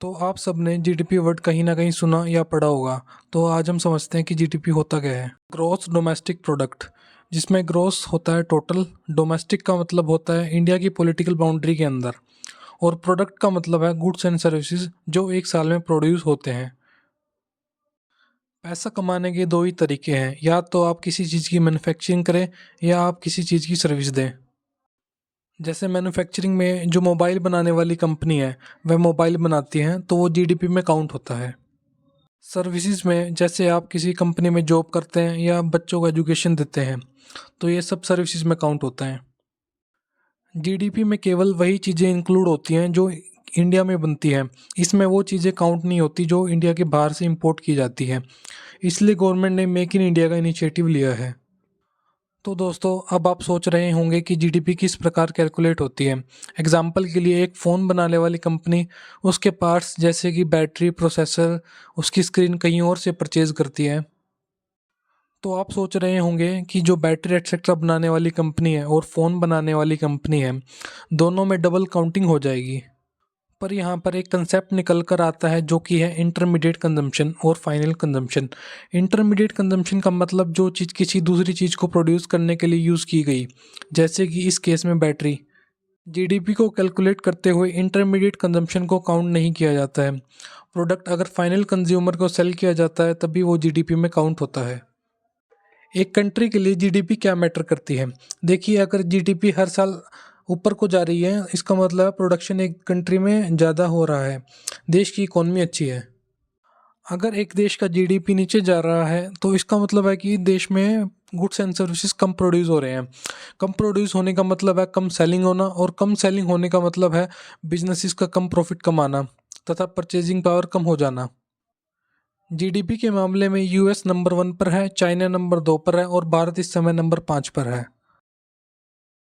तो आप सबने जीडीपी वर्ड कहीं ना कहीं सुना या पढ़ा होगा। तो आज हम समझते हैं कि जीडीपी होता क्या है। ग्रॉस डोमेस्टिक प्रोडक्ट, जिसमें ग्रॉस होता है टोटल, डोमेस्टिक का मतलब होता है इंडिया की पॉलिटिकल बाउंड्री के अंदर, और प्रोडक्ट का मतलब है गुड्स एंड सर्विसेज जो एक साल में प्रोड्यूस होते हैं। पैसा कमाने के दो ही तरीके हैं, या तो आप किसी चीज़ की मैन्युफैक्चरिंग करें या आप किसी चीज़ की सर्विस दें। जैसे मैन्युफैक्चरिंग में जो मोबाइल बनाने वाली कंपनी है वह मोबाइल बनाती है तो वो जीडीपी में काउंट होता है। सर्विसेज में जैसे आप किसी कंपनी में जॉब करते हैं या बच्चों को एजुकेशन देते हैं तो ये सब सर्विसेज में काउंट होता है। जीडीपी में केवल वही चीज़ें इंक्लूड होती हैं जो इंडिया में बनती हैं। इसमें वो चीज़ें काउंट नहीं होती जो इंडिया के बाहर से इंपोर्ट की जाती है। इसलिए गवर्नमेंट ने मेक इन इंडिया का इनिशिएटिव लिया है। तो दोस्तों, अब आप सोच रहे होंगे कि जीडीपी किस प्रकार कैलकुलेट होती है। एग्जाम्पल के लिए, एक फ़ोन बनाने वाली कंपनी उसके पार्ट्स जैसे कि बैटरी, प्रोसेसर, उसकी स्क्रीन कहीं और से परचेज करती है। तो आप सोच रहे होंगे कि जो बैटरी एक्सेट्रा बनाने वाली कंपनी है और फ़ोन बनाने वाली कंपनी है, दोनों में डबल काउंटिंग हो जाएगी। पर यहाँ पर एक कंसेप्ट निकल कर आता है जो कि है इंटरमीडिएट कंजम्पशन और फाइनल कंजम्पशन। इंटरमीडिएट कंजम्पशन का मतलब जो चीज़ किसी दूसरी चीज़ को प्रोड्यूस करने के लिए यूज़ की गई, जैसे कि इस केस में बैटरी। जीडीपी को कैलकुलेट करते हुए इंटरमीडिएट कंजम्पशन को काउंट नहीं किया जाता है। प्रोडक्ट अगर फाइनल कंज्यूमर को सेल किया जाता है तभी वो जीडीपी में काउंट होता है। एक कंट्री के लिए जीडीपी क्या मैटर करती है। देखिए, अगर जीडीपी हर साल ऊपर को जा रही है, इसका मतलब प्रोडक्शन एक कंट्री में ज़्यादा हो रहा है, देश की इकोनॉमी अच्छी है। अगर एक देश का जीडीपी नीचे जा रहा है तो इसका मतलब है कि देश में goods and services come produce हो रहे हैं। कम प्रोड्यूस होने का मतलब है कम सेलिंग होना, और कम सेलिंग होने का मतलब है बिजनेसेस का कम प्रॉफिट कमाना तथा परचेजिंग पावर कम हो जाना। जीडीपी के मामले में यूएस नंबर 1 पर है, चाइना नंबर 2 पर है और भारत इस समय नंबर 5 पर है।